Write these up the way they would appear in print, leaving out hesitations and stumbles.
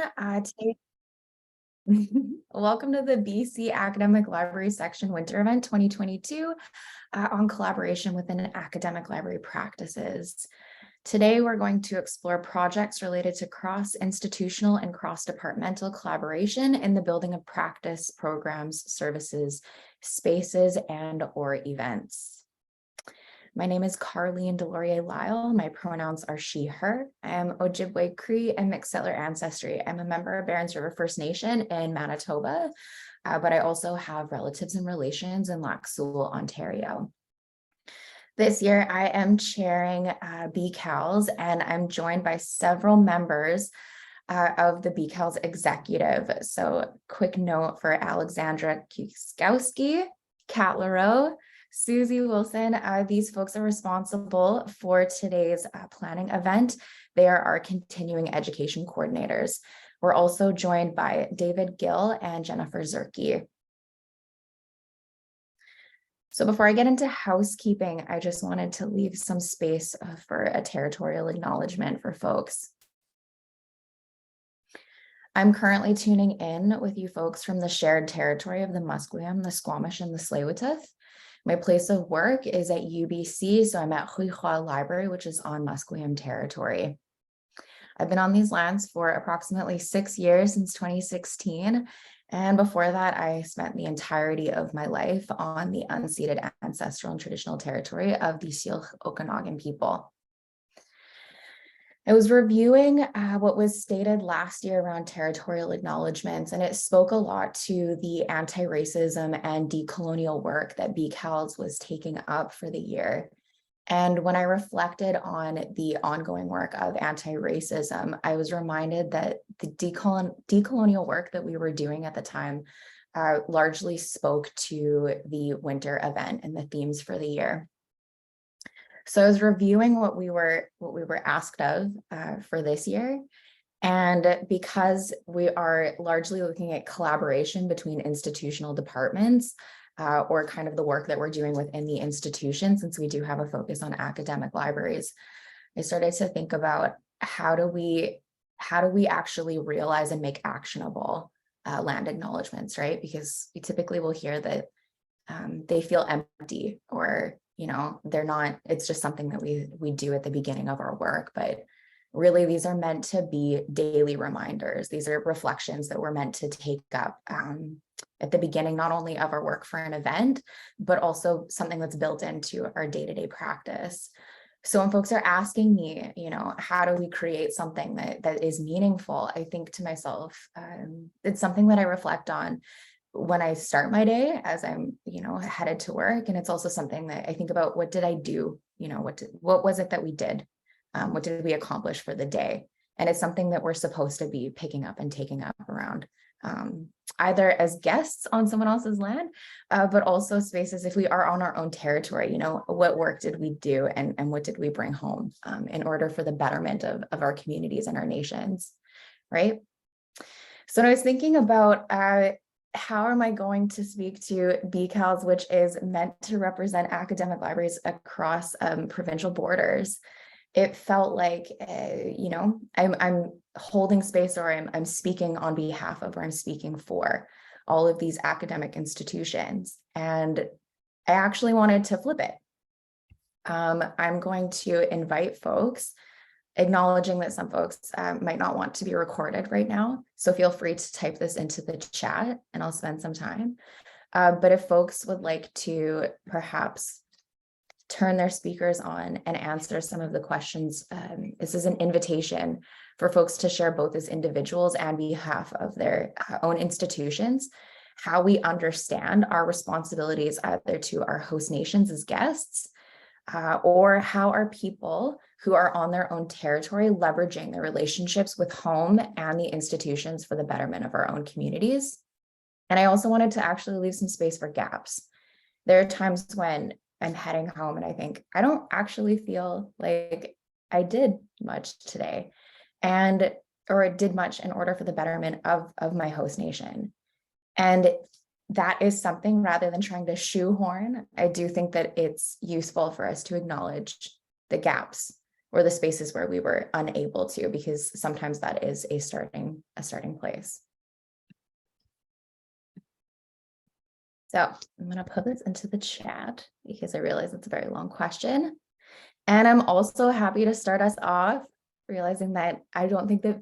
everyone. Welcome to the BC Academic Library Section Winter Event 2022 on collaboration within academic library practices. Today, we're going to explore projects related to cross-institutional and cross-departmental collaboration in the building of practice, programs, services, spaces, and/or events. My name is Carleen Delorier Lyle. My pronouns are she, her. I am Ojibwe Cree and mixed settler ancestry. I'm a member of Barons River First Nation in Manitoba, but I also have relatives and relations in Lac Seul, Ontario. This year, I am chairing BCALS, and I'm joined by several members of the BCALS executive. So quick note for Alexandra Kuskowski, Kat Leroux, Susie Wilson. These folks are responsible for today's planning event. They are our continuing education coordinators. We're also joined by David Gill and Jennifer Zerke. So before I get into housekeeping, I just wanted to leave some space for a territorial acknowledgement for folks. I'm currently tuning in with you folks from the shared territory of the Musqueam, the Squamish, and the Tsleil-Waututh. My place of work is at UBC, so I'm at ReAL Library, which is on Musqueam territory. I've been on these lands for approximately 6 years, since 2016, and before that, I spent the entirety of my life on the unceded ancestral and traditional territory of the Syilx Okanagan people. I was reviewing what was stated last year around territorial acknowledgements, and it spoke a lot to the anti-racism and decolonial work that BCALS was taking up for the year. And when I reflected on the ongoing work of anti-racism, I was reminded that the decolonial work that we were doing at the time largely spoke to the winter event and the themes for the year. So I was reviewing what we were asked of for this year. And because we are largely looking at collaboration between institutional departments or kind of the work that we're doing within the institution, since we do have a focus on academic libraries, I started to think about how do we actually realize and make actionable land acknowledgements, right? Because we typically will hear that they feel empty, or they're not, it's just something that we do at the beginning of our work, but really these are meant to be daily reminders. These are reflections that we're meant to take up at the beginning, not only of our work for an event, but also something that's built into our day-to-day practice. So when folks are asking me, how do we create something that is meaningful, I think to myself, it's something that I reflect on when I start my day as I'm, headed to work. And it's also something that I think about, what did I do? What was it that we did? What did we accomplish for the day? And it's something that we're supposed to be picking up and taking up around, either as guests on someone else's land, but also spaces if we are on our own territory, what work did we do and what did we bring home in order for the betterment of our communities and our nations, right? So I was thinking about how am I going to speak to BCALS, which is meant to represent academic libraries across provincial borders. It felt like, I'm holding space, or I'm speaking on behalf of, or I'm speaking for all of these academic institutions. And I actually wanted to flip it. I'm going to invite folks, acknowledging that some folks might not want to be recorded right now. So feel free to type this into the chat and I'll spend some time. But if folks would like to perhaps turn their speakers on and answer some of the questions, this is an invitation for folks to share, both as individuals and on behalf of their own institutions, how we understand our responsibilities either to our host nations as guests, or how are people who are on their own territory leveraging their relationships with home and the institutions for the betterment of our own communities. And I also wanted to actually leave some space for gaps. There are times when I'm heading home and I think, I don't actually feel like I did much today, or did much in order for the betterment of my host nation. And that is something, rather than trying to shoehorn, I do think that it's useful for us to acknowledge the gaps or the spaces where we were unable to, because sometimes that is a starting place. So I'm going to put this into the chat because I realize it's a very long question. And I'm also happy to start us off, realizing that I don't think that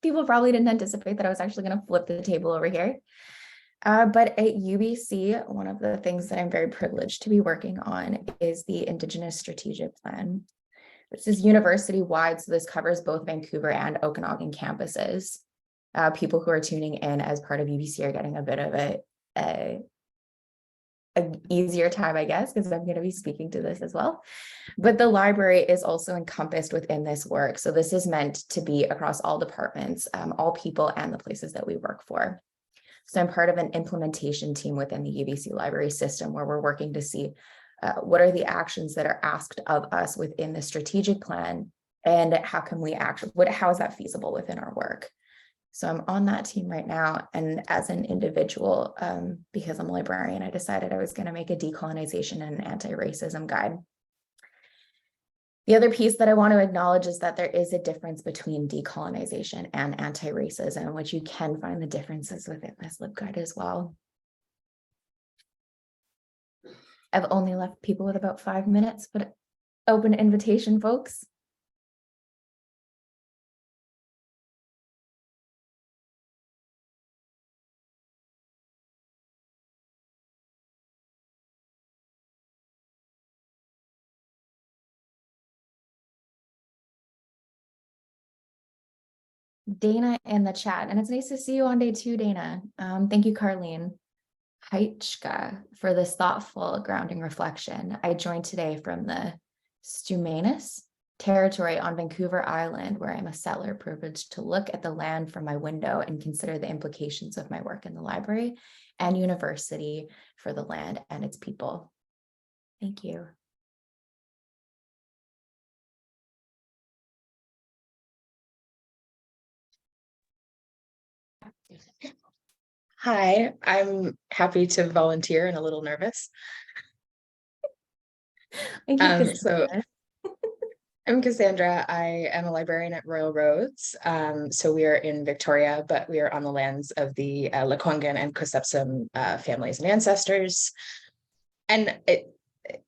people probably didn't anticipate that I was actually going to flip the table over here. But at UBC, one of the things that I'm very privileged to be working on is the Indigenous Strategic Plan. This is university-wide, so this covers both Vancouver and Okanagan campuses. People who are tuning in as part of UBC are getting a bit of an easier time, I guess, because I'm going to be speaking to this as well. But the library is also encompassed within this work. So this is meant to be across all departments, all people, and the places that we work for. So I'm part of an implementation team within the UBC library system, where we're working to see what are the actions that are asked of us within the strategic plan, and how can we how is that feasible within our work? So I'm on that team right now. And as an individual, because I'm a librarian, I decided I was going to make a decolonization and anti-racism guide. The other piece that I want to acknowledge is that there is a difference between decolonization and anti-racism, which you can find the differences within this LibGuide as well. I've only left people with about 5 minutes, but open invitation, folks. Dana in the chat, and it's nice to see you on day 2, Dana. Thank you, Carlene Heichka, for this thoughtful grounding reflection. I joined today from the Stumanis territory on Vancouver Island, where I'm a settler privileged to look at the land from my window and consider the implications of my work in the library and university for the land and its people. Thank you. Hi, I'm happy to volunteer and a little nervous. Thank you, So I'm Cassandra. I am a librarian at Royal Roads. So we are in Victoria, but we are on the lands of the Lekwungen and Kusepsum families and ancestors. And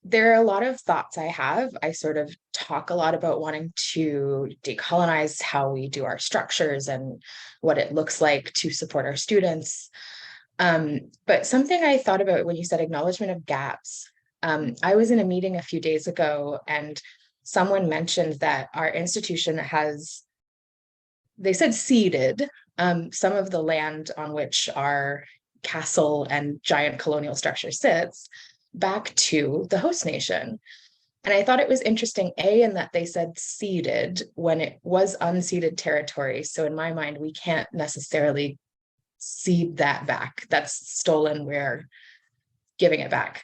there are a lot of thoughts I have. I sort of talk a lot about wanting to decolonize how we do our structures and what it looks like to support our students. But something I thought about when you said acknowledgement of gaps, I was in a meeting a few days ago and someone mentioned that our institution has, they said ceded some of the land on which our castle and giant colonial structure sits back to the host nation. And I thought it was interesting, in that they said ceded when it was unceded territory. So in my mind, we can't necessarily cede that back. That's stolen, we're giving it back.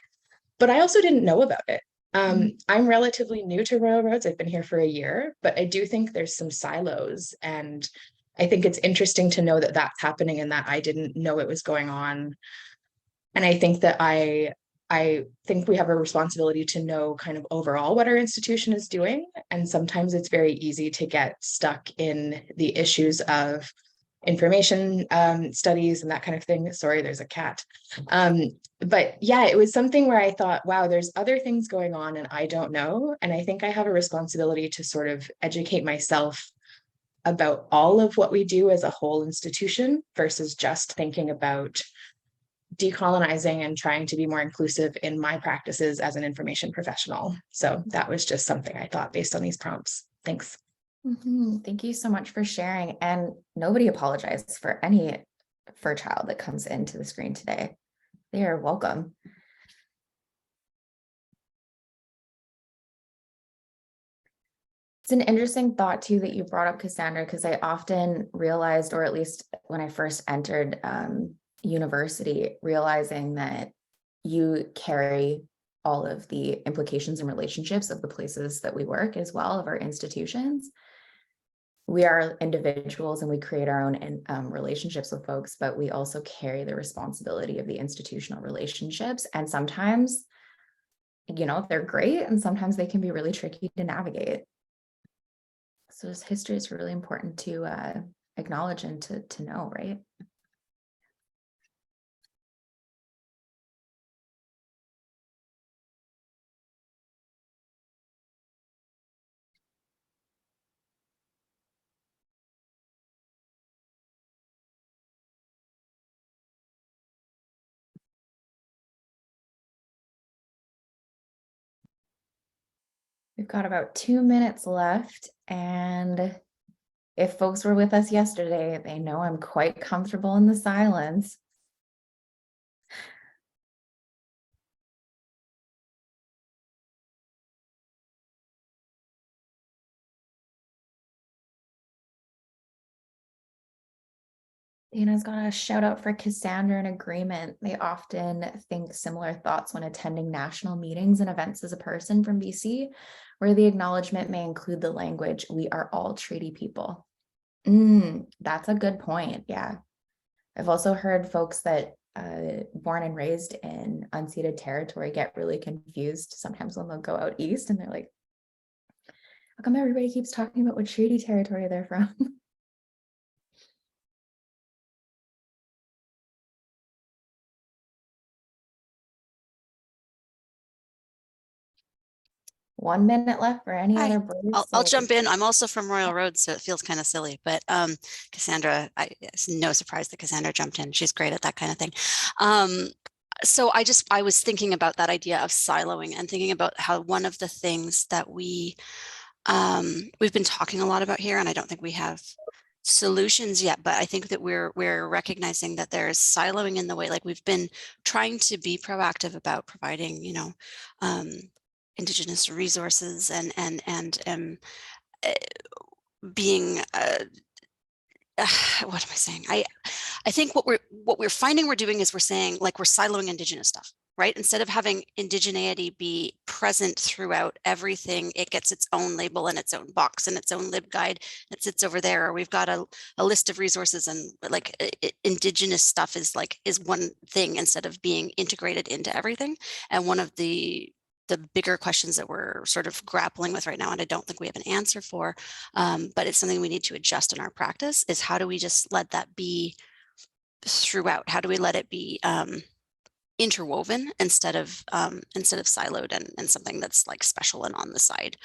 But I also didn't know about it. I'm relatively new to Royal Roads. I've been here for a year, but I do think there's some silos. And I think it's interesting to know that that's happening and that I didn't know it was going on. And I think that I think we have a responsibility to know kind of overall what our institution is doing. And sometimes it's very easy to get stuck in the issues of information studies and that kind of thing. Sorry, there's a cat. But yeah, it was something where I thought, wow, there's other things going on and I don't know. And I think I have a responsibility to sort of educate myself about all of what we do as a whole institution versus just thinking about decolonizing and trying to be more inclusive in my practices as an information professional. So that was just something I thought based on these prompts. Thanks. Thank you so much for sharing. And nobody apologizes for any fur child that comes into the screen today. They are welcome. It's an interesting thought too that you brought up, Cassandra, because I often realized, or at least when I first entered university, realizing that you carry all of the implications and relationships of the places that we work as well, of our institutions. We are individuals and we create our own relationships with folks, but we also carry the responsibility of the institutional relationships. And sometimes, you know, they're great and sometimes they can be really tricky to navigate. So this history is really important to acknowledge and to know, right? We've got about 2 minutes left, and if folks were with us yesterday, they know I'm quite comfortable in the silence. Dana's got a shout out for Cassandra in agreement. They often think similar thoughts when attending national meetings and events as a person from BC, where the acknowledgement may include the language, "We are all treaty people." That's a good point. Yeah. I've also heard folks that born and raised in unceded territory get really confused sometimes when they'll go out east and they're like, how come everybody keeps talking about what treaty territory they're from? 1 minute left for any Hi. other brave I'll souls. jump in. I'm also from Royal Road, so it feels kind of silly. But Cassandra, it's no surprise that Cassandra jumped in. She's great at that kind of thing. So I was thinking about that idea of siloing and thinking about how one of the things that we've been talking a lot about here, and I don't think we have solutions yet, but I think that we're recognizing that there's siloing in the way, like we've been trying to be proactive about providing, Indigenous resources and being what am I saying? I think what we're finding we're doing is we're saying, like, we're siloing Indigenous stuff, right? Instead of having indigeneity be present throughout everything, it gets its own label and its own box and its own LibGuide that sits over there. Or we've got a list of resources, and like Indigenous stuff is one thing instead of being integrated into everything. And one of the bigger questions that we're sort of grappling with right now, and I don't think we have an answer for, but it's something we need to adjust in our practice, is how do we just let that be throughout? How do we let it be interwoven instead of siloed and something that's like special and on the side?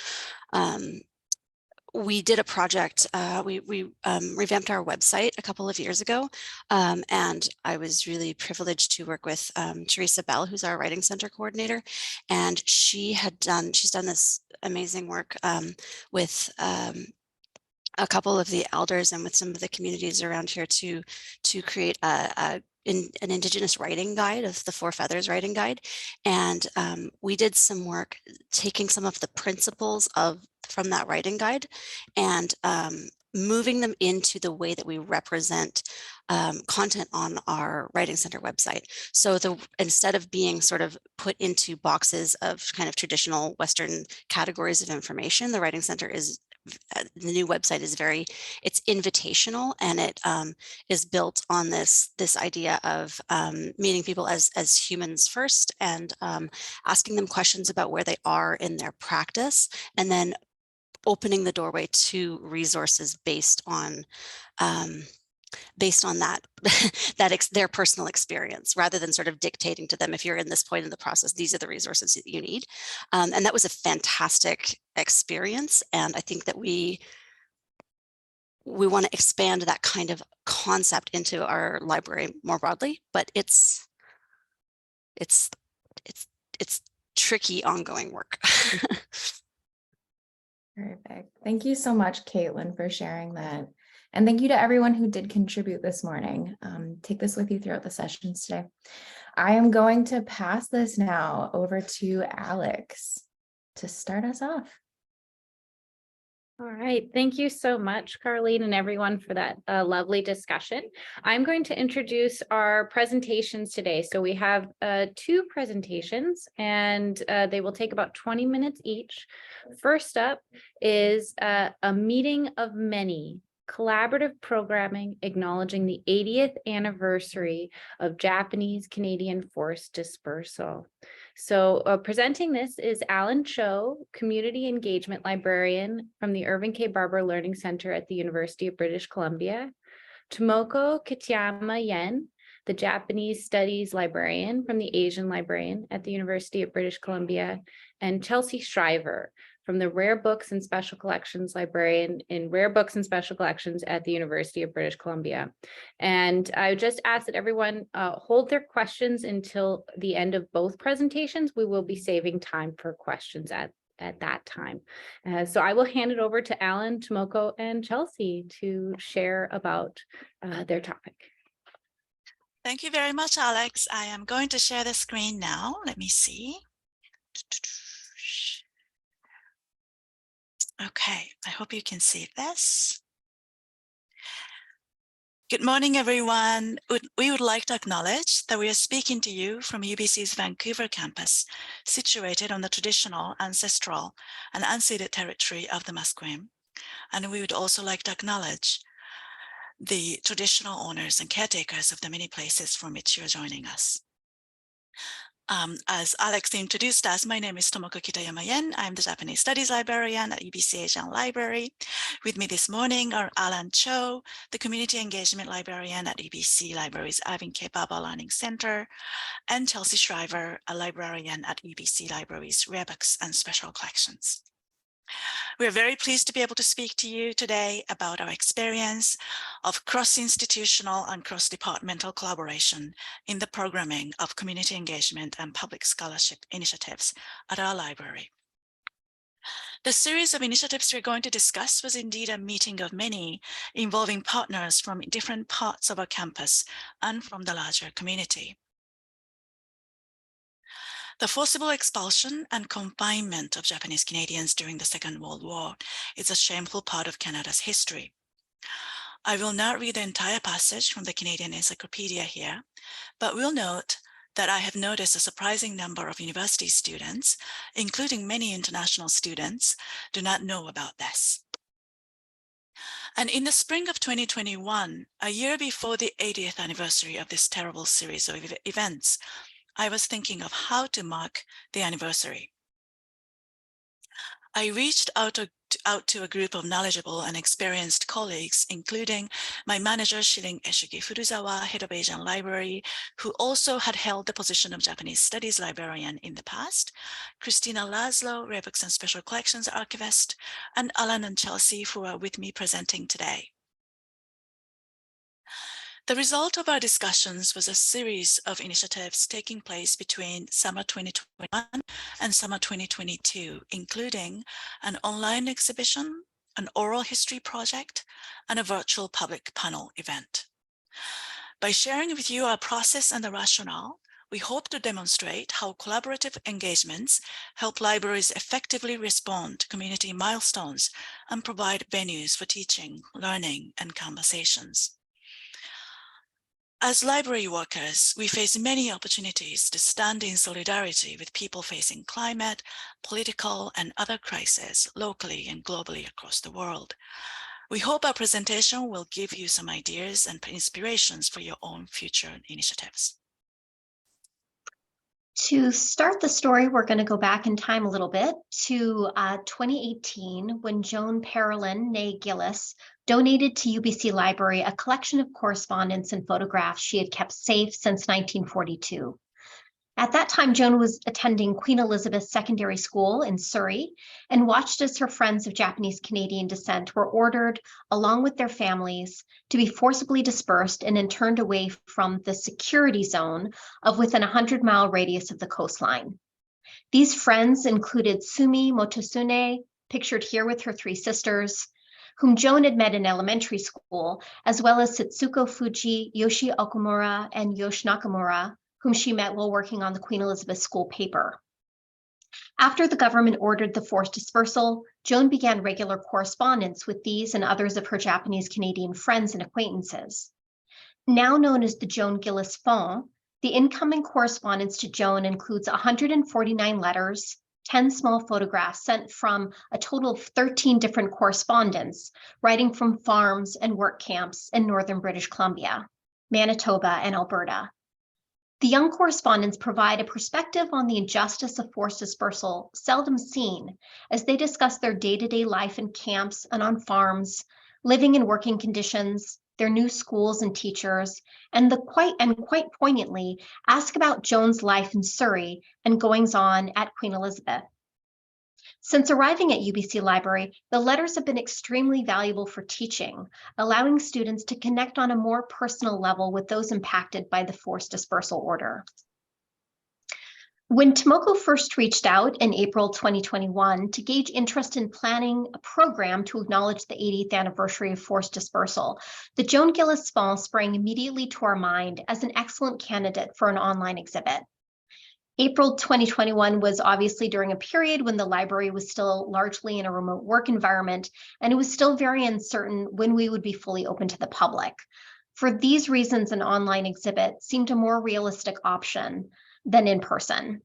We did a project, we revamped our website a couple of years ago, and I was really privileged to work with Teresa Bell, who's our Writing Center coordinator, and she's done this amazing work with a couple of the elders and with some of the communities around here to create an Indigenous writing guide, of the Four Feathers writing guide. And we did some work taking some of the principles from that writing guide and moving them into the way that we represent content on our Writing Center website. So instead of being sort of put into boxes of kind of traditional Western categories of information, the Writing Center the new website is it's invitational, and it is built on this idea of meeting people as humans first, and asking them questions about where they are in their practice, and then opening the doorway to resources based on that their personal experience, rather than sort of dictating to them, if you're in this point in the process, these are the resources that you need. And that was a fantastic experience. And I think that we want to expand that kind of concept into our library more broadly, but it's tricky ongoing work. Perfect. Thank you so much, Caitlin, for sharing that. And thank you to everyone who did contribute this morning. Take this with you throughout the sessions today. I am going to pass this now over to Alex to start us off. All right. Thank you so much, Carlene, and everyone, for that lovely discussion. I'm going to introduce our presentations today. So we have 2 presentations, and they will take about 20 minutes each. First up is a meeting of many: collaborative programming acknowledging the 80th anniversary of Japanese Canadian forced dispersal. So presenting this is Allan Cho, Community Engagement Librarian from the Irving K. Barber Learning Center at the University of British Columbia. Tomoko Kitayama Yen, the Japanese Studies Librarian from the Asian Librarian at the University of British Columbia, and Chelsea Shriver from the Rare Books and Special Collections Librarian in Rare Books and Special Collections at the University of British Columbia. And I would just ask that everyone hold their questions until the end of both presentations. We will be saving time for questions at that time. So I will hand it over to Allan, Tomoko, and Chelsea to share about their topic. Thank you very much, Alex. I am going to share the screen now. Let me see. Okay, I hope you can see this. Good morning, everyone. We would like to acknowledge that we are speaking to you from UBC's Vancouver campus, situated on the traditional, ancestral, and unceded territory of the Musqueam. And we would also like to acknowledge the traditional owners and caretakers of the many places from which you're joining us. As Alex introduced us, my name is Tomoko Kitayama Yen. I'm the Japanese Studies Librarian at UBC Asian Library. With me this morning are Allan Cho, the Community Engagement Librarian at UBC Library's Irving K. Barber Learning Center, and Chelsea Shriver, a librarian at UBC Library's Rare Books and Special Collections. We are very pleased to be able to speak to you today about our experience of cross-institutional and cross-departmental collaboration in the programming of community engagement and public scholarship initiatives at our library. The series of initiatives we're going to discuss was indeed a meeting of many, involving partners from different parts of our campus and from the larger community. The forcible expulsion and confinement of Japanese Canadians during the Second World War is a shameful part of Canada's history. I will not read the entire passage from the Canadian Encyclopedia here, but will note that I have noticed a surprising number of university students, including many international students, do not know about this. And in the spring of 2021, a year before the 80th anniversary of this terrible series of events, I was thinking of how to mark the anniversary. I reached out to a group of knowledgeable and experienced colleagues, including my manager, Shirin Eshugi Furuzawa, head of Asian Library, who also had held the position of Japanese Studies Librarian in the past, Christina Laszlo, Rare Books and Special Collections Archivist, and Allan and Chelsea, who are with me presenting today. The result of our discussions was a series of initiatives taking place between summer 2021 and summer 2022, including an online exhibition, an oral history project, and a virtual public panel event. By sharing with you our process and the rationale, we hope to demonstrate how collaborative engagements help libraries effectively respond to community milestones and provide venues for teaching, learning, and conversations. As library workers, we face many opportunities to stand in solidarity with people facing climate, political, and other crises locally and globally across the world. We hope our presentation will give you some ideas and inspirations for your own future initiatives. To start the story, we're going to go back in time a little bit to 2018, when Joan Parolin, née Gillis, donated to UBC Library a collection of correspondence and photographs she had kept safe since 1942. At that time, Joan was attending Queen Elizabeth Secondary School in Surrey and watched as her friends of Japanese Canadian descent were ordered, along with their families, to be forcibly dispersed and interned away from the security zone of within a 100-mile radius of the coastline. These friends included Sumi Motosune, pictured here with her three sisters, whom Joan had met in elementary school, as well as Setsuko Fuji, Yoshi Okumura, and Yoshi Nakamura, whom she met while working on the Queen Elizabeth School paper. After the government ordered the forced dispersal, Joan began regular correspondence with these and others of her Japanese Canadian friends and acquaintances. Now known as the Joan Gillis Fond, the incoming correspondence to Joan includes 149 letters, 10 small photographs sent from a total of 13 different correspondents, writing from farms and work camps in northern British Columbia, Manitoba, and Alberta. The young correspondents provide a perspective on the injustice of forced dispersal, seldom seen, as they discuss their day-to-day life in camps and on farms, living and working conditions, their new schools and teachers, and quite poignantly ask about Joan's life in Surrey and goings-on at Queen Elizabeth. Since arriving at UBC Library, the letters have been extremely valuable for teaching, allowing students to connect on a more personal level with those impacted by the forced dispersal order. When Tomoko first reached out in April 2021 to gauge interest in planning a program to acknowledge the 80th anniversary of forced dispersal, the Joan Gillis Fall sprang immediately to our mind as an excellent candidate for an online exhibit. April 2021 was obviously during a period when the library was still largely in a remote work environment, and it was still very uncertain when we would be fully open to the public. For these reasons, an online exhibit seemed a more realistic option than in person.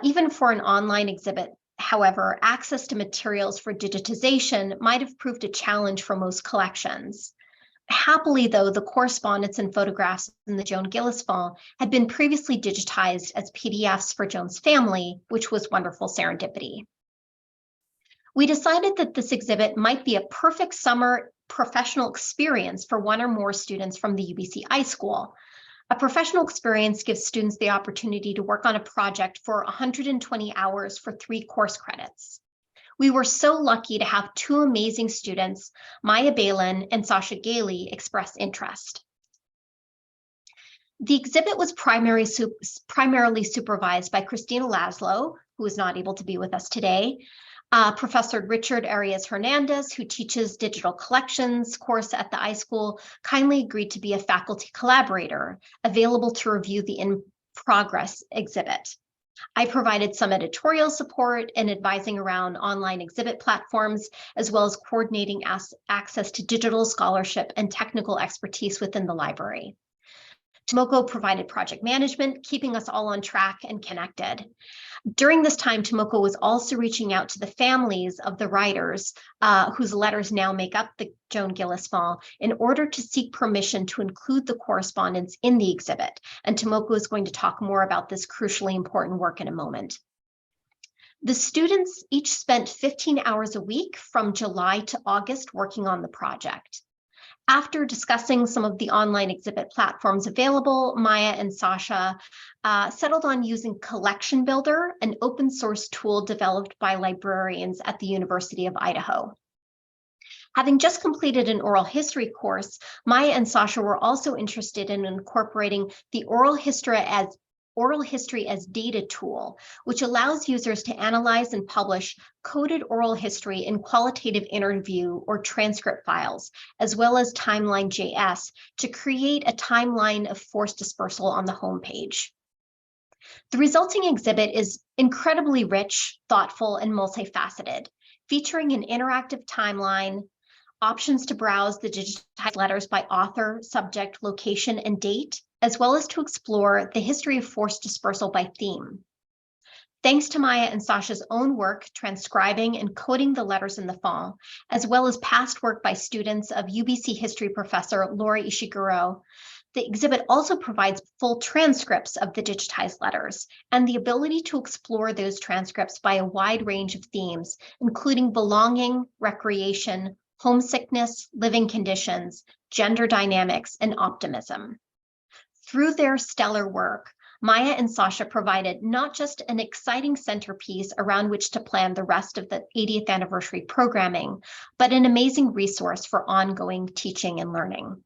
Even for an online exhibit, however, access to materials for digitization might have proved a challenge for most collections. Happily, though, the correspondence and photographs in the Joan Gillis Fall had been previously digitized as PDFs for Joan's family, which was wonderful serendipity. We decided that this exhibit might be a perfect summer professional experience for one or more students from the UBC iSchool. A professional experience gives students the opportunity to work on a project for 120 hours for 3 course credits. We were so lucky to have 2 amazing students, Maya Balin and Sasha Gailey, express interest. The exhibit was primarily supervised by Christina Laszlo, who is not able to be with us today, Professor Richard Arias Hernandez, who teaches digital collections course at the iSchool, kindly agreed to be a faculty collaborator, available to review the in-progress exhibit. I provided some editorial support and advising around online exhibit platforms, as well as coordinating access to digital scholarship and technical expertise within the library. Tomoko provided project management, keeping us all on track and connected. During this time, Tomoko was also reaching out to the families of the writers whose letters now make up the Joan Gillis Fall in order to seek permission to include the correspondence in the exhibit. And Tomoko is going to talk more about this crucially important work in a moment. The students each spent 15 hours a week from July to August working on the project. After discussing some of the online exhibit platforms available, Maya and Sasha settled on using Collection Builder, an open source tool developed by librarians at the University of Idaho. Having just completed an oral history course, Maya and Sasha were also interested in incorporating the oral history as data tool, which allows users to analyze and publish coded oral history in qualitative interview or transcript files, as well as Timeline.js to create a timeline of forced dispersal on the homepage. The resulting exhibit is incredibly rich, thoughtful, and multifaceted, featuring an interactive timeline, options to browse the digitized letters by author, subject, location, and date, as well as to explore the history of forced dispersal by theme. Thanks to Maya and Sasha's own work transcribing and coding the letters in the fall, as well as past work by students of UBC history professor Lori Ishiguro, the exhibit also provides full transcripts of the digitized letters and the ability to explore those transcripts by a wide range of themes, including belonging, recreation, homesickness, living conditions, gender dynamics, and optimism. Through their stellar work, Maya and Sasha provided not just an exciting centerpiece around which to plan the rest of the 80th anniversary programming, but an amazing resource for ongoing teaching and learning.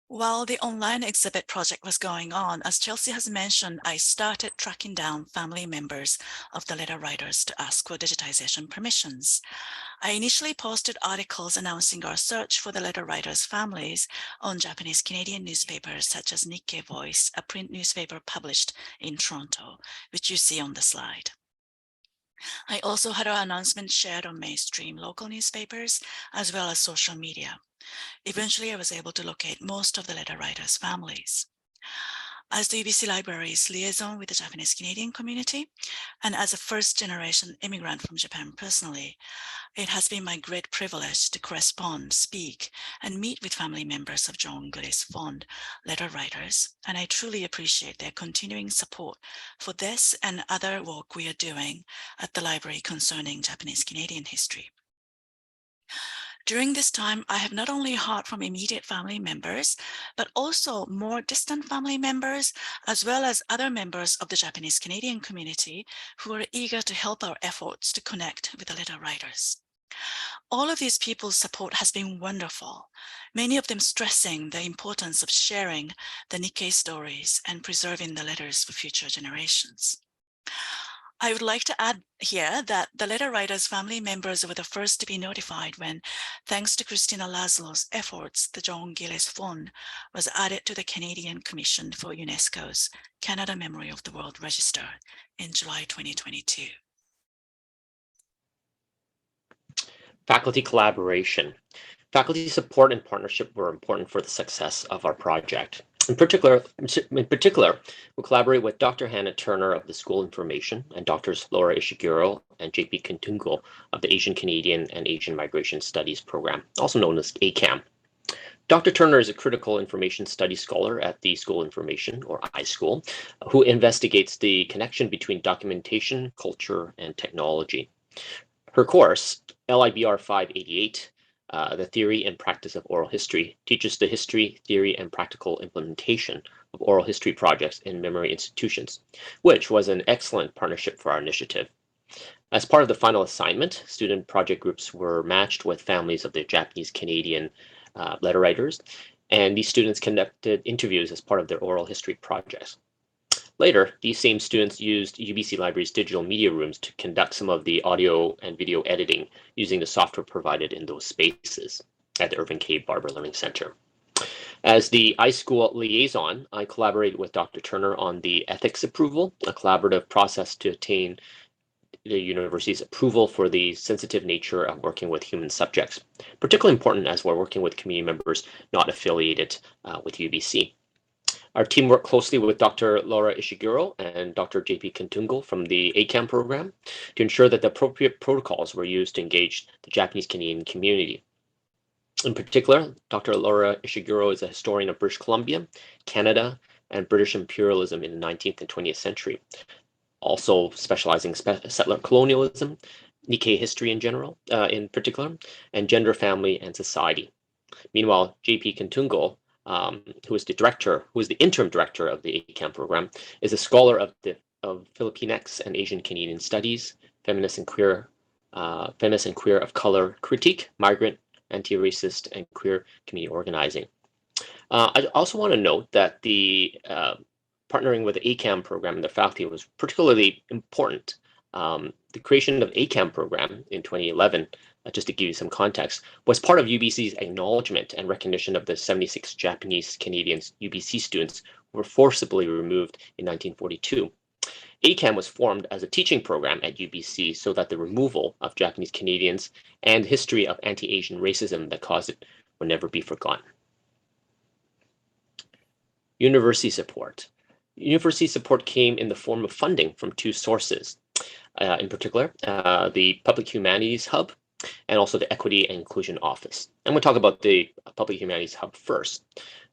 While the online exhibit project was going on, as Chelsea has mentioned, I started tracking down family members of the letter writers to ask for digitization permissions. I initially posted articles announcing our search for the letter writers' families on Japanese Canadian newspapers such as Nikkei Voice, a print newspaper published in Toronto, which you see on the slide. I also had our announcement shared on mainstream local newspapers as well as social media. Eventually, I was able to locate most of the letter writers' families. As the UBC Library's liaison with the Japanese Canadian community, and as a first-generation immigrant from Japan personally, it has been my great privilege to correspond, speak, and meet with family members of John Gillis Fond letter writers, and I truly appreciate their continuing support for this and other work we are doing at the library concerning Japanese Canadian history. During this time, I have not only heard from immediate family members, but also more distant family members, as well as other members of the Japanese Canadian community who are eager to help our efforts to connect with the letter writers. All of these people's support has been wonderful, many of them stressing the importance of sharing the Nikkei stories and preserving the letters for future generations. I would like to add here that the letter writers' family members were the first to be notified when, thanks to Christina Laszlo's efforts, the John Gillis Fond was added to the Canadian Commission for UNESCO's Canada Memory of the World Register in July 2022. Faculty collaboration. Faculty support and partnership were important for the success of our project. In particular, we collaborate with Dr. Hannah Turner of the School Information and Drs. Laura Ishiguro and JP Kintungo of the Asian Canadian and Asian Migration Studies program, also known as ACAM. Dr. Turner is a critical information studies scholar at the School Information, or iSchool, who investigates the connection between documentation, culture, and technology. Her course, LIBR 588, The Theory and Practice of Oral History, teaches the history, theory, and practical implementation of oral history projects in memory institutions, which was an excellent partnership for our initiative. As part of the final assignment, student project groups were matched with families of the Japanese Canadian letter writers, and these students conducted interviews as part of their oral history projects. Later, these same students used UBC Library's digital media rooms to conduct some of the audio and video editing using the software provided in those spaces at the Irving K. Barber Learning Center. As the iSchool liaison, I collaborated with Dr. Turner on the ethics approval, a collaborative process to attain the university's approval for the sensitive nature of working with human subjects, particularly important as we're working with community members not affiliated with UBC. Our team worked closely with Dr. Laura Ishiguro and Dr. JP Kintungo from the ACAM program to ensure that the appropriate protocols were used to engage the Japanese Canadian community. In particular, Dr. Laura Ishiguro is a historian of British Columbia, Canada, and British imperialism in the 19th and 20th century, also specializing in settler colonialism, Nikkei history in general, in particular, and gender, family, and society. Meanwhile, JP Kintungo, who is the interim director of the ACAM program, is a scholar of Filipinx and Asian Canadian studies, feminist and queer of color critique, migrant, anti-racist, and queer community organizing. I also want to note that the partnering with the ACAM program and the faculty was particularly important. The creation of the ACAM program in 2011, just to give you some context, was part of UBC's acknowledgement and recognition of the 76 Japanese Canadian UBC students who were forcibly removed in 1942. ACAM was formed as a teaching program at UBC so that the removal of Japanese Canadians and the history of anti-Asian racism that caused it would never be forgotten. University support. University support came in the form of funding from two sources. In particular, the Public Humanities Hub and also the Equity and Inclusion Office. I'm going to talk about the Public Humanities Hub first.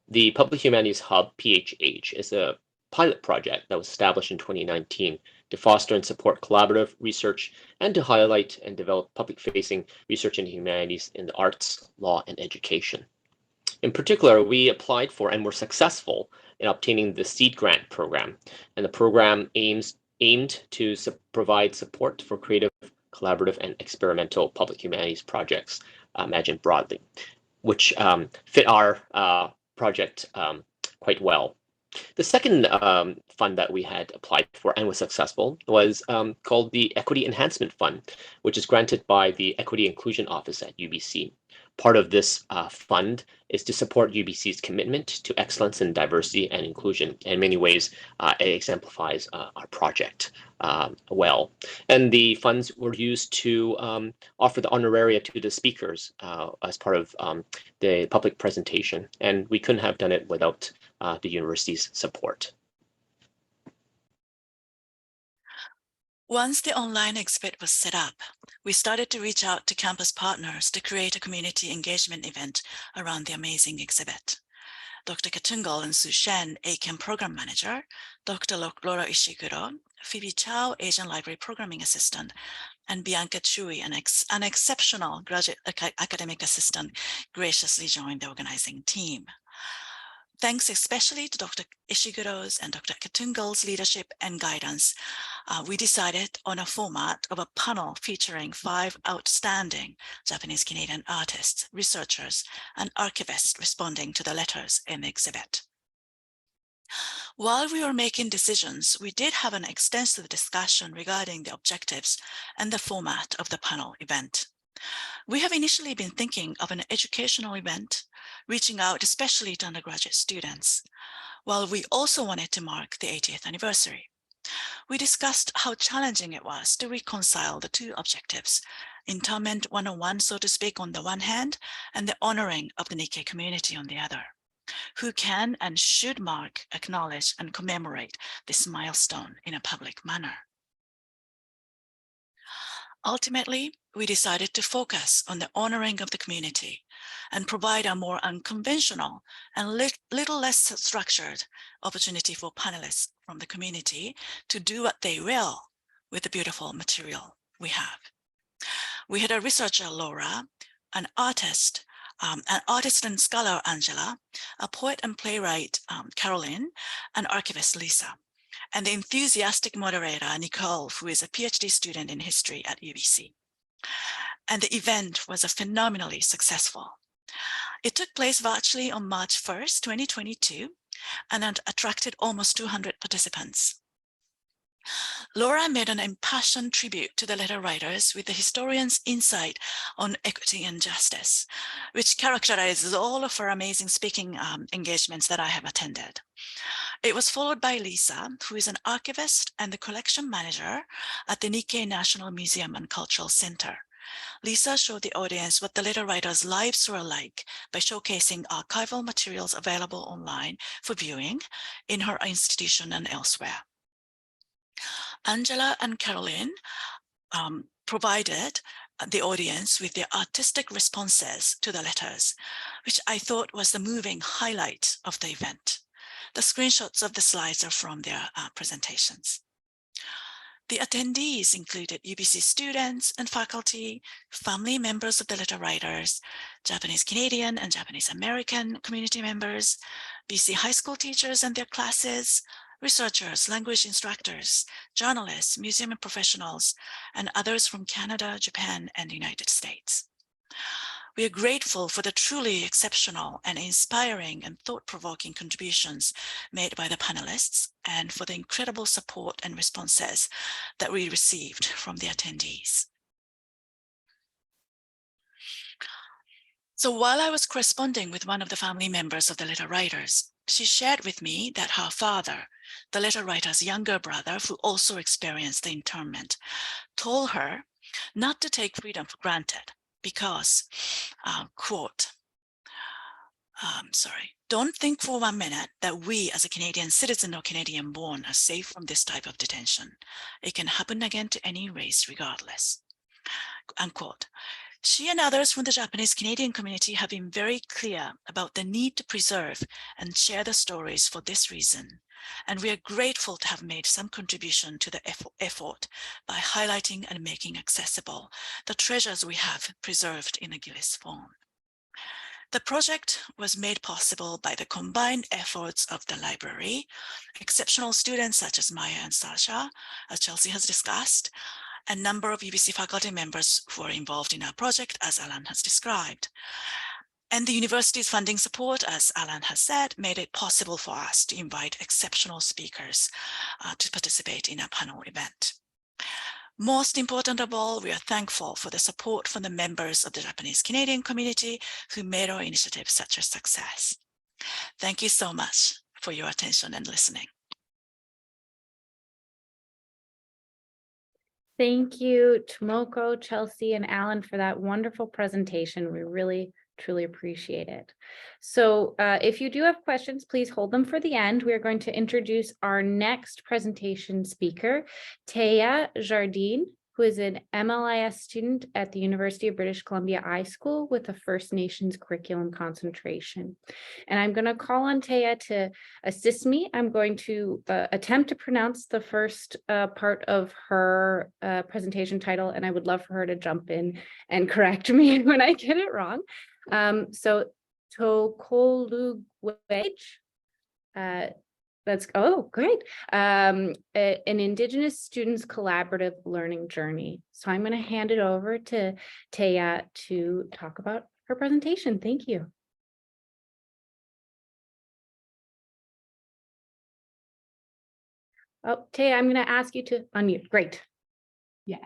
The Public Humanities Hub, PHH, is a pilot project that was established in 2019 to foster and support collaborative research and to highlight and develop public-facing research in humanities in the arts, law, and education. In particular, we applied for and were successful in obtaining the SEED grant program, and the program aimed to provide support for creative, collaborative, and experimental public humanities projects, imagined broadly, which fit our project quite well. The second fund that we had applied for and was successful was called the Equity Enhancement Fund, which is granted by the Equity Inclusion Office at UBC. Part of this fund is to support UBC's commitment to excellence in diversity and inclusion. In many ways, it exemplifies our project well. And the funds were used to offer the honoraria to the speakers as part of the public presentation. And we couldn't have done it without the university's support. Once the online exhibit was set up, we started to reach out to campus partners to create a community engagement event around the amazing exhibit. Dr. Katungal and Sue Shen, ACAM Program Manager, Dr. Laura Ishiguro, Phoebe Chow, Asian Library Programming Assistant, and Bianca Chui, an exceptional graduate academic assistant, graciously joined the organizing team. Thanks especially to Dr. Ishiguro's and Dr. Katungal's leadership and guidance, we decided on a format of a panel featuring 5 outstanding Japanese Canadian artists, researchers, and archivists responding to the letters in the exhibit. While we were making decisions, we did have an extensive discussion regarding the objectives and the format of the panel event. We have initially been thinking of an educational event, reaching out especially to undergraduate students, while we also wanted to mark the 80th anniversary. We discussed how challenging it was to reconcile the two objectives, Interment 101, so to speak, on the one hand, and the honoring of the Nikkei community on the other, who can and should mark, acknowledge, and commemorate this milestone in a public manner. Ultimately, we decided to focus on the honoring of the community and provide a more unconventional and little less structured opportunity for panelists from the community to do what they will with the beautiful material we have. We had a researcher, Laura, an artist and scholar, Angela, a poet and playwright, Caroline, an archivist, Lisa, and the enthusiastic moderator, Nicole, who is a PhD student in history at UBC. And the event was phenomenally successful. It took place virtually on March 1st, 2022, and attracted almost 200 participants. Laura made an impassioned tribute to the letter writers with the historian's insight on equity and justice, which characterizes all of her amazing speaking engagements that I have attended. It was followed by Lisa, who is an archivist and the collection manager at the Nikkei National Museum and Cultural Center. Lisa showed the audience what the letter writers' lives were like by showcasing archival materials available online for viewing in her institution and elsewhere. Angela and Caroline provided the audience with their artistic responses to the letters, which I thought was the moving highlight of the event. The screenshots of the slides are from their presentations. The attendees included UBC students and faculty, family members of the letter writers, Japanese Canadian and Japanese American community members, BC high school teachers and their classes, researchers, language instructors, journalists, museum professionals, and others from Canada, Japan, and the United States. We are grateful for the truly exceptional and inspiring and thought-provoking contributions made by the panelists and for the incredible support and responses that we received from the attendees. So while I was corresponding with one of the family members of the letter writers, she shared with me that her father, the letter writer's younger brother, who also experienced the internment, told her not to take freedom for granted because, quote, don't think for 1 minute that we as a Canadian citizen or Canadian born are safe from this type of detention. It can happen again to any race regardless, unquote. She and others from the Japanese Canadian community have been very clear about the need to preserve and share the stories for this reason. And we are grateful to have made some contribution to the effort by highlighting and making accessible the treasures we have preserved in a GILIS form. The project was made possible by the combined efforts of the library, exceptional students such as Maya and Sasha, as Chelsea has discussed, a number of UBC faculty members who are involved in our project, as Allan has described. And the university's funding support, as Allan has said, made it possible for us to invite exceptional speakers to participate in our panel event. Most important of all, we are thankful for the support from the members of the Japanese Canadian community who made our initiative such a success. Thank you so much for your attention and listening. Thank you, Tomoko, Chelsea, and Allan for that wonderful presentation. We really Truly appreciate it. So if you do have questions, please hold them for the end. We are going to introduce our next presentation speaker, Taya Jardine, who is an MLIS student at the University of British Columbia iSchool with a First Nations curriculum concentration. And I'm going to call on Taya to assist me. I'm going to attempt to pronounce the first part of her presentation title, and I would love for her to jump in and correct me when I get it wrong. So Tokolugwej, that's, oh, great. An Indigenous Students Collaborative Learning Journey. So I'm going to hand it over to Taya to talk about her presentation. Thank you. Oh, Taya, I'm going to ask you to unmute. Great. Yes.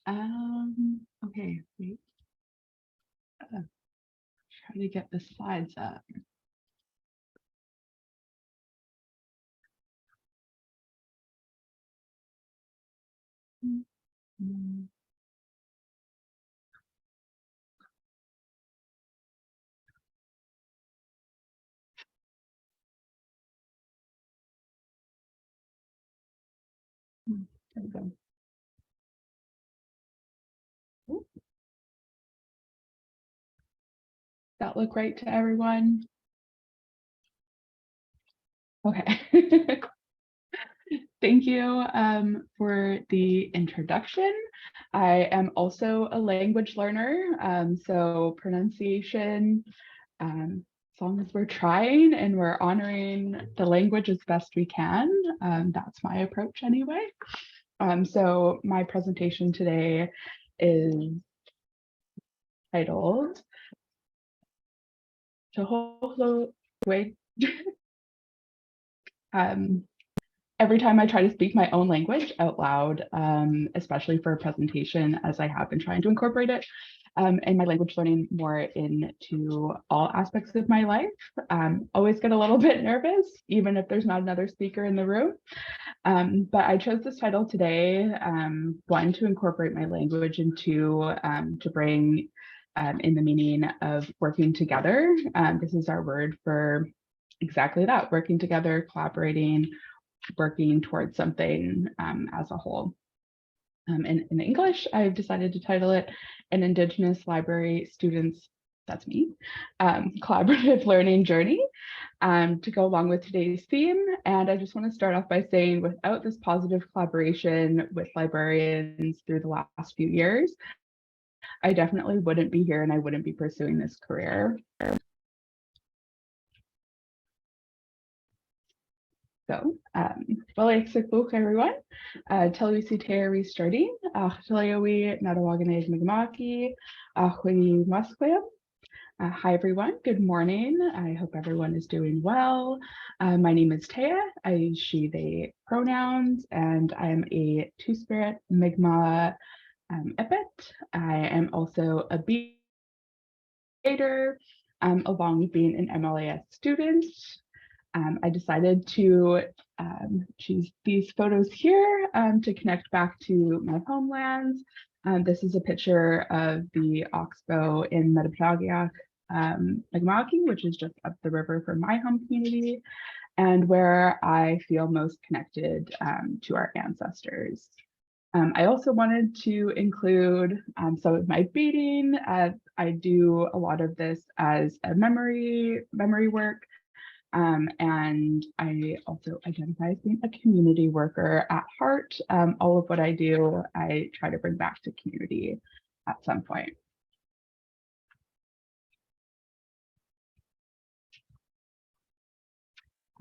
Okay, wait. Try to get the slides up. There we go. Ooh. That look right to everyone? Okay. Thank you for the introduction. I am also a language learner, so pronunciation, as long as we're trying and we're honoring the language as best we can, that's my approach anyway. So my presentation today is titled every time I try to speak my own language out loud, especially for a presentation, as I have been trying to incorporate it and my language learning more into all aspects of my life, always get a little bit nervous, even if there's not another speaker in the room. But I chose this title today, one, to incorporate my language, and two, to bring in the meaning of working together. This is our word for exactly that, working together, collaborating, working towards something as a whole. In English, I've decided to title it An Indigenous Library Students, that's me, Collaborative Learning Journey, to go along with today's theme. And I just want to start off by saying, without this positive collaboration with librarians through the last few years, I definitely wouldn't be here and I wouldn't be pursuing this career. So, well, everyone. Telewisi Terry starting. Telewi Nadawaganeg Migamaki. Ahui Musquim. Hi, everyone. Good morning. I hope everyone is doing well. My name is Taya. I use she, they pronouns, and I am a Two-Spirit Mi'kmaq Epet. I am also a B.Eder, along with being an MLIS student. I decided to choose these photos here to connect back to my homelands. This is a picture of the Oxbow in Metaplagiac, Mi'kmaq, which is just up the river from my home community, and where I feel most connected to our ancestors. I also wanted to include some of my beading. I do a lot of this as a memory work. And I also identify as being a community worker at heart. All of what I do, I try to bring back to community at some point.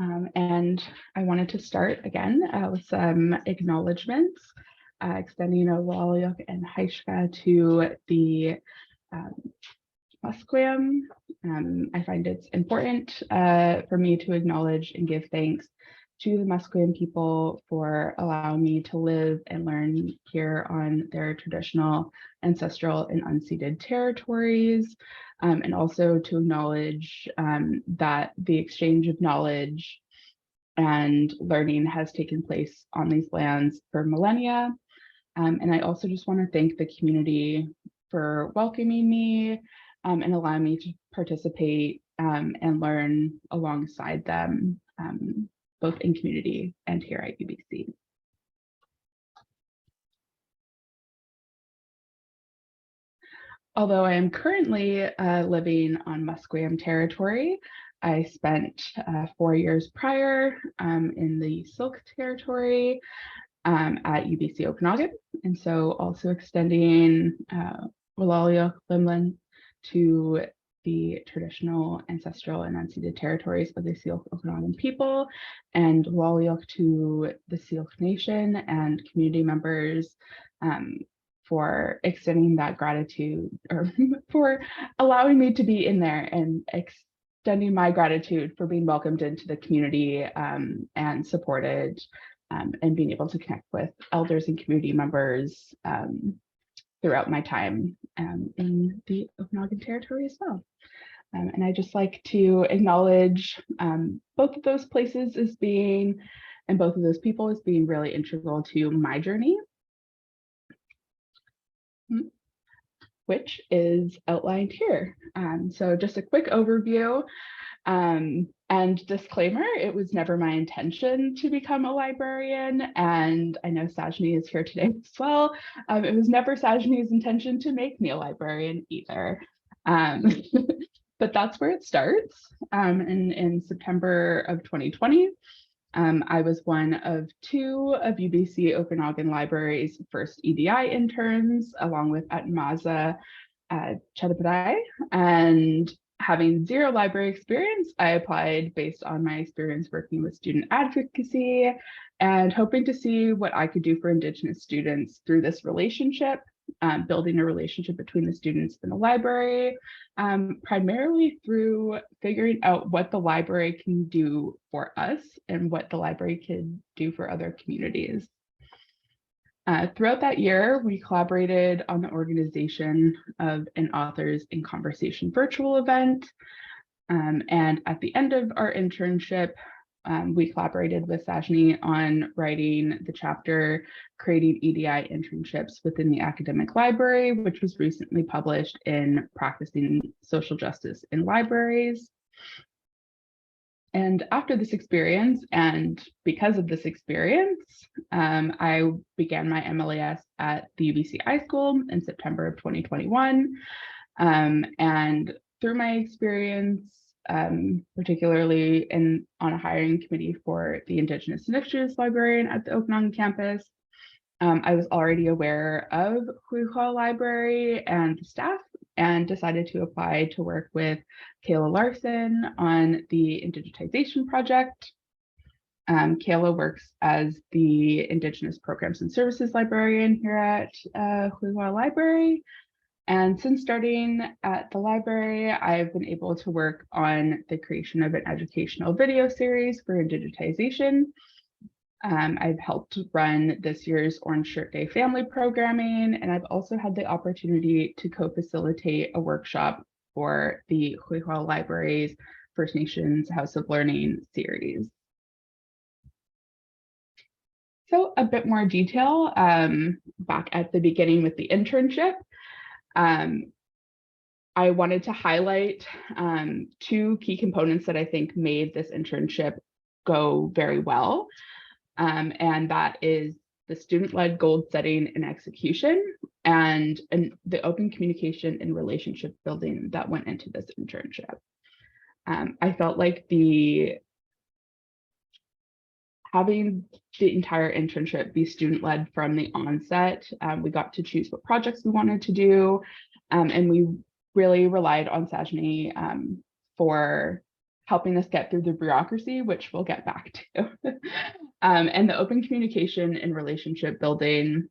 And I wanted to start again with some acknowledgements, extending a Walyuk and Haishka to the Musqueam. I find it's important for me to acknowledge and give thanks to the Musqueam people for allowing me to live and learn here on their traditional, ancestral, and unceded territories, and also to acknowledge that the exchange of knowledge and learning has taken place on these lands for millennia. And I also just want to thank the community for welcoming me and allow me to participate and learn alongside them, both in community and here at UBC. Although I am currently living on Musqueam territory, I spent 4 years prior in the Silk territory at UBC Okanagan, and so also extending Walalia Limlin to the traditional, ancestral, and unceded territories of the Syilx Okanagan people, and Waliok to the Syilx Nation and community members for extending that gratitude, or for allowing me to be in there and extending my gratitude for being welcomed into the community and supported, and being able to connect with elders and community members throughout my time in the Okanagan territory as well. And I just like to acknowledge both of those places as being, and both of those people as being really integral to my journey, which is outlined here. So just a quick overview and disclaimer, it was never my intention to become a librarian. And I know Sajni is here today as well. It was never Sajni's intention to make me a librarian either. But that's where it starts. In September of 2020, I was one of 2 of UBC Okanagan Library's first EDI interns, along with Atmaza Chadapadai. And having 0 library experience, I applied based on my experience working with student advocacy and hoping to see what I could do for Indigenous students through this relationship, building a relationship between the students and the library, primarily through figuring out what the library can do for us and what the library can do for other communities. Throughout that year, we collaborated on the organization of an Authors in Conversation virtual event. And at the end of our internship, we collaborated with Sajni on writing the chapter, Creating EDI Internships Within the Academic Library, which was recently published in Practicing Social Justice in Libraries. And after this experience, and because of this experience, I began my MLIS at the UBC iSchool in September of 2021. And through my experience, particularly on a hiring committee for the Indigenous Initiatives Librarian at the Okanagan campus, I was already aware of Huichol Library and the staff, and decided to apply to work with Kayla Larson on the Indigitization project. Kayla works as the Indigenous Programs and Services Librarian here at Huichol Library. And since starting at the library, I've been able to work on the creation of an educational video series for Indigitization. I've helped run this year's Orange Shirt Day family programming, and I've also had the opportunity to co-facilitate a workshop for the Huichol Library's First Nations House of Learning series. So a bit more detail back at the beginning with the internship. I wanted to highlight 2 key components that I think made this internship go very well. And that is the student-led goal setting and execution, and the open communication and relationship building that went into this internship. I felt like having the entire internship be student-led from the onset, we got to choose what projects we wanted to do, and we really relied on Sajni for helping us get through the bureaucracy, which we'll get back to. And the open communication and relationship building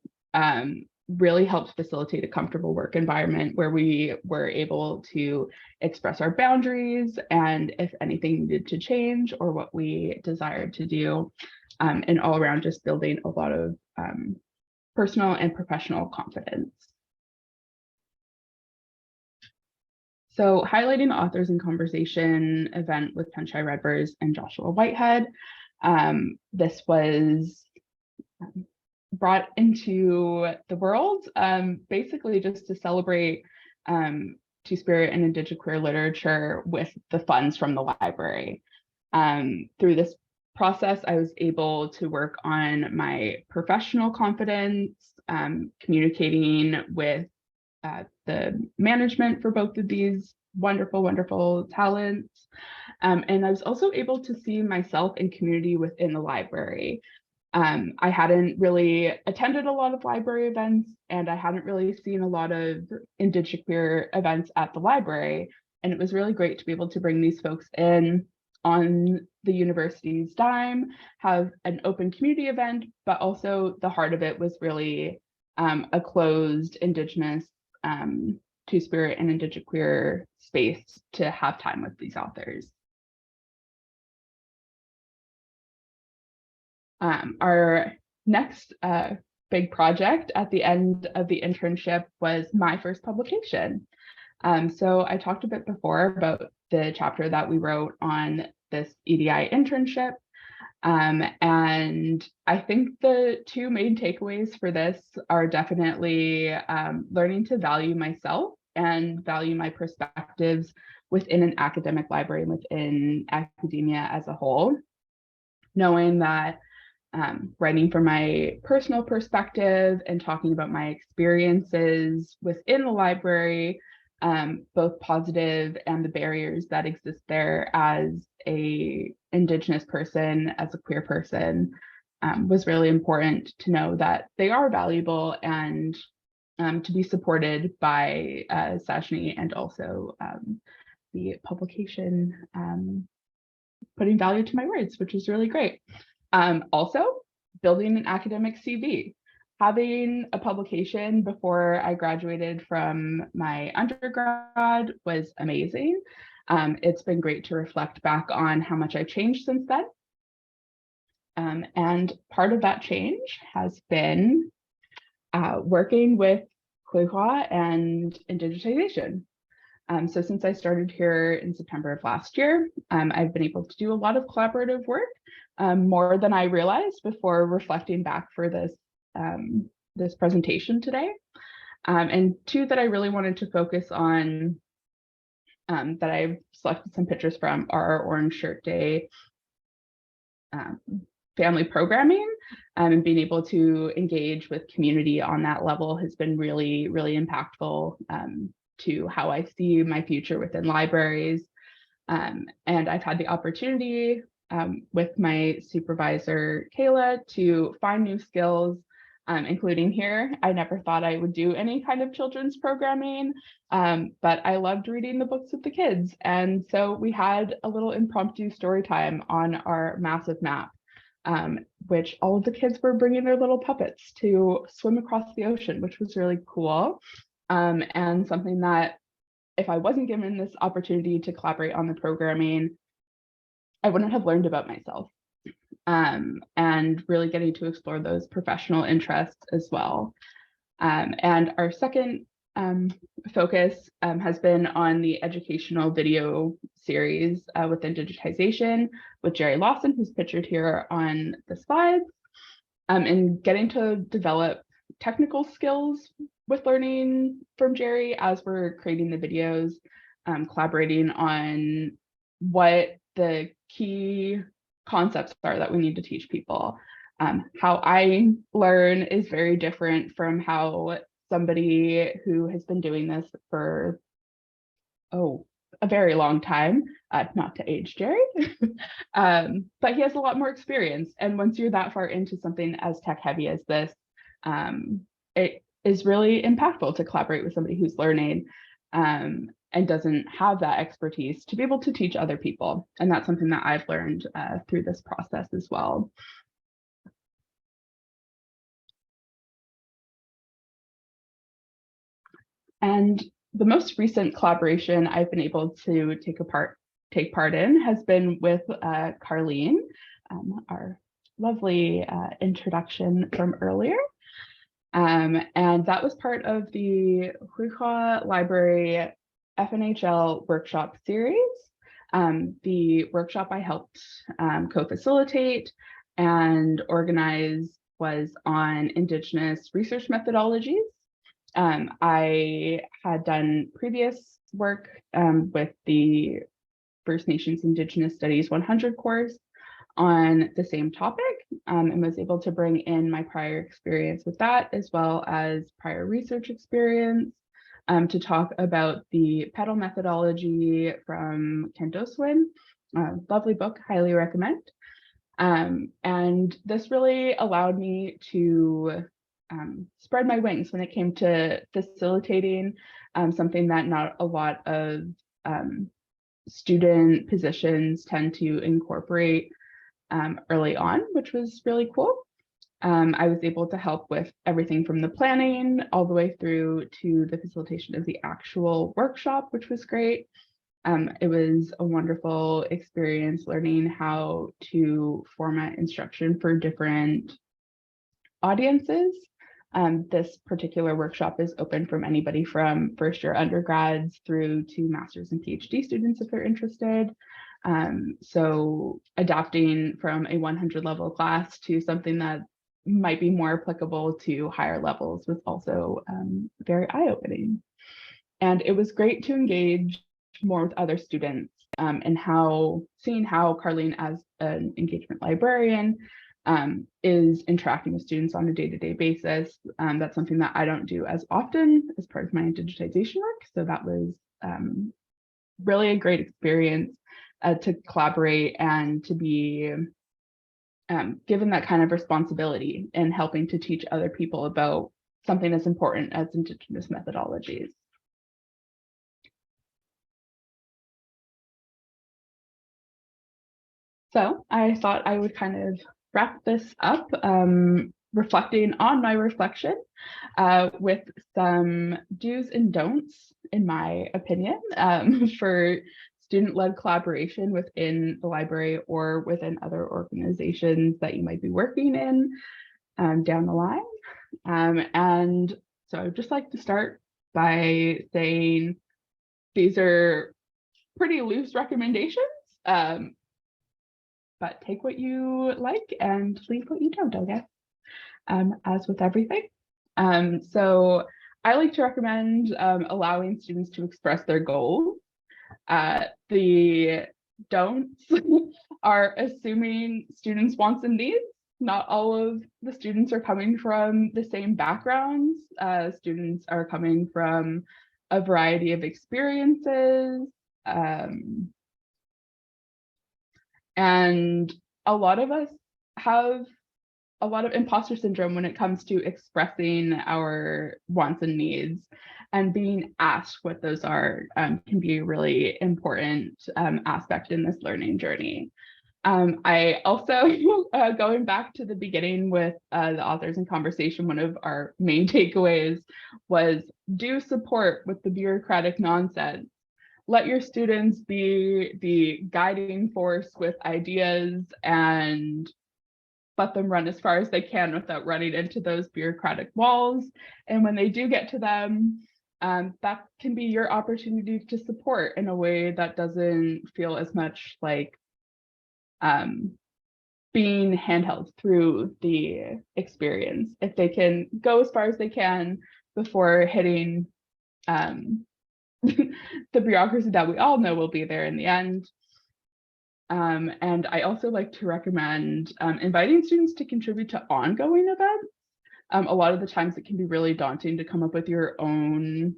really helped facilitate a comfortable work environment where we were able to express our boundaries and if anything needed to change or what we desired to do, and all around just building a lot of personal and professional confidence. So highlighting the Authors in Conversation event with Penchai Redvers and Joshua Whitehead, this was brought into the world basically just to celebrate Two-Spirit and Indigenous queer literature with the funds from the library. Through this process, I was able to work on my professional confidence, communicating with the management for both of these wonderful, wonderful talents. And I was also able to see myself and community within the library. I hadn't really attended a lot of library events, and I hadn't really seen a lot of Indigenous queer events at the library. And it was really great to be able to bring these folks in on the university's dime, have an open community event, but also the heart of it was really a closed Indigenous Two-Spirit and Indigenous queer space to have time with these authors. Our next big project at the end of the internship was my first publication. So I talked a bit before about the chapter that we wrote on this EDI internship. And I think the two main takeaways for this are definitely learning to value myself and value my perspectives within an academic library and within academia as a whole. Knowing that writing from my personal perspective and talking about my experiences within the library, both positive and the barriers that exist there as a Indigenous person, as a queer person, was really important to know that they are valuable and to be supported by Sajni and also the publication putting value to my words, which is really great. Also, building an academic CV. Having a publication before I graduated from my undergrad was amazing. It's been great to reflect back on how much I've changed since then. And part of that change has been working with Huihua and indigenization. So since I started here in September of last year, I've been able to do a lot of collaborative work, more than I realized before reflecting back for this this presentation today. And two that I really wanted to focus on that I've selected some pictures from are our Orange Shirt Day family programming, and being able to engage with community on that level has been really, really impactful to how I see my future within libraries. And I've had the opportunity with my supervisor, Kayla, to find new skills, including here. I never thought I would do any kind of children's programming, but I loved reading the books with the kids. And so we had a little impromptu story time on our massive map, which all of the kids were bringing their little puppets to swim across the ocean, which was really cool. And something that if I wasn't given this opportunity to collaborate on the programming, I wouldn't have learned about myself. And really getting to explore those professional interests as well. And our second focus has been on the educational video series within digitization with Jerry Lawson, who's pictured here on the slides, and getting to develop technical skills with learning from Jerry as we're creating the videos, collaborating on what the key concepts are that we need to teach people. How I learn is very different from how somebody who has been doing this for, a very long time, not to age Jerry, but he has a lot more experience. And once you're that far into something as tech heavy as this, it is really impactful to collaborate with somebody who's learning and doesn't have that expertise to be able to teach other people. And that's something that I've learned through this process as well. And the most recent collaboration I've been able to take part in has been with Carleen, our lovely introduction from earlier. And that was part of the Huihua Library FNHL workshop series. The workshop I helped co-facilitate and organize was on Indigenous research methodologies. I had done previous work with the First Nations Indigenous Studies 100 course on the same topic, and was able to bring in my prior experience with that, as well as prior research experience to talk about the pedal methodology from Ken Doswin. Lovely book, highly recommend. And this really allowed me to spread my wings when it came to facilitating something that not a lot of student positions tend to incorporate early on, which was really cool. I was able to help with everything from the planning all the way through to the facilitation of the actual workshop, which was great. It was a wonderful experience learning how to format instruction for different audiences. This particular workshop is open from anybody from first-year undergrads through to master's and PhD students if they're interested. So adapting from a 100 level class to something that might be more applicable to higher levels was also very eye-opening. And it was great to engage more with other students and seeing how Carleen, as an engagement librarian, is interacting with students on a day-to-day basis. That's something that I don't do as often as part of my digitization work. So that was really a great experience to collaborate and to be given that kind of responsibility in helping to teach other people about something as important as Indigenous methodologies. So I thought I would kind of wrap this up, reflecting on my reflection with some do's and don'ts, in my opinion, for student-led collaboration within the library or within other organizations that you might be working in down the line. And so I'd just like to start by saying these are pretty loose recommendations, but take what you like and leave what you don't, I guess, as with everything. So I like to recommend allowing students to express their goals. The don'ts are assuming students' wants and needs. Not all of the students are coming from the same backgrounds. Students are coming from a variety of experiences. And a lot of us have a lot of imposter syndrome when it comes to expressing our wants and needs, and being asked what those are can be a really important aspect in this learning journey. I also, going back to the beginning with the authors in conversation, one of our main takeaways was do support with the bureaucratic nonsense. Let your students be the guiding force with ideas and let them run as far as they can without running into those bureaucratic walls. And when they do get to them, that can be your opportunity to support in a way that doesn't feel as much like being handheld through the experience. If they can go as far as they can before hitting the bureaucracy that we all know will be there in the end. And I also like to recommend inviting students to contribute to ongoing events. A lot of the times it can be really daunting to come up with your own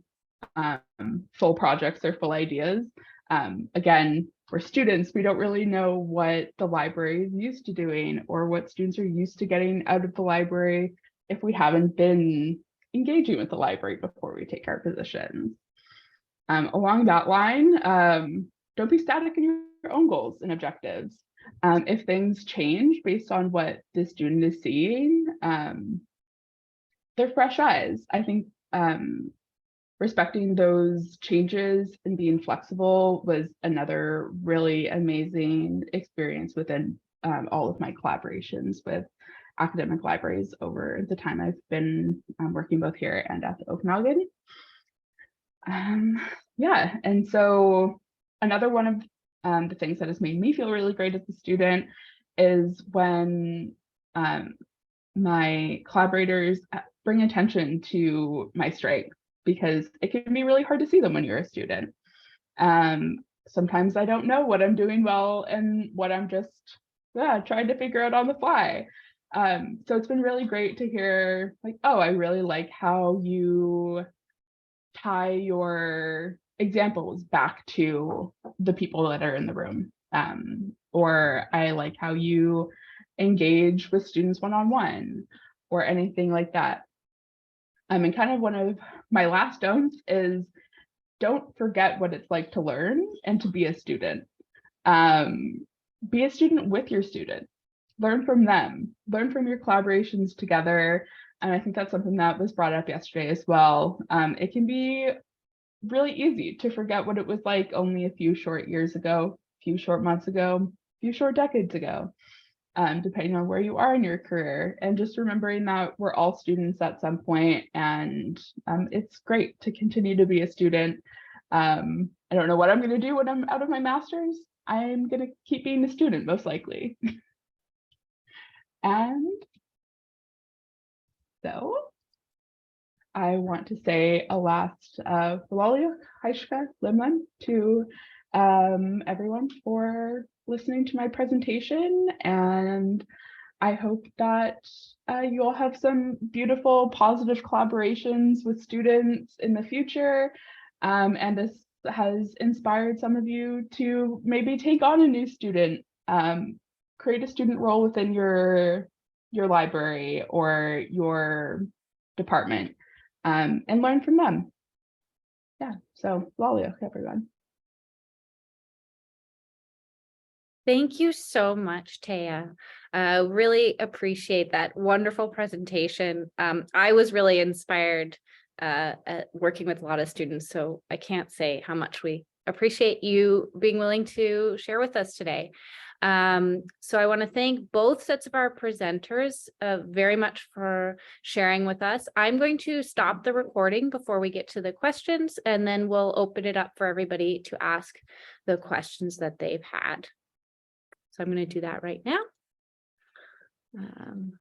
full projects or full ideas. Again, we're students, we don't really know what the library is used to doing or what students are used to getting out of the library if we haven't been engaging with the library before we take our positions. Along that line, don't be static in your own goals and objectives. If things change based on what the student is seeing, they're fresh eyes. I think respecting those changes and being flexible was another really amazing experience within all of my collaborations with academic libraries over the time I've been working both here and at the Okanagan. Yeah, and so another one of the things that has made me feel really great as a student is when my collaborators bring attention to my strengths, because it can be really hard to see them when you're a student. Sometimes I don't know what I'm doing well and what I'm just trying to figure out on the fly. So it's been really great to hear like, oh, I really like how you tie your examples back to the people that are in the room. Or I like how you engage with students one-on-one or anything like that. And kind of one of my last don'ts is don't forget what it's like to learn and to be a student. Be a student with your student. Learn from them. Learn from your collaborations together. And I think that's something that was brought up yesterday as well. It can be really easy to forget what it was like only a few short years ago, a few short months ago, a few short decades ago, depending on where you are in your career. And just remembering that we're all students at some point, and it's great to continue to be a student. I don't know what I'm going to do when I'm out of my master's. I'm going to keep being a student, most likely. And so I want to say a last Valaliuk Haishka Limlan to everyone for listening to my presentation. And I hope that you all have some beautiful, positive collaborations with students in the future. And this has inspired some of you to maybe take on a new student, create a student role within your library or your department, and learn from them. Yeah, so Valaliuk, everyone. Thank you so much, Taya. Really appreciate that wonderful presentation. I was really inspired at working with a lot of students, so I can't say how much we appreciate you being willing to share with us today. So I want to thank both sets of our presenters very much for sharing with us. I'm going to stop the recording before we get to the questions, and then we'll open it up for everybody to ask the questions that they've had. So I'm going to do that right now.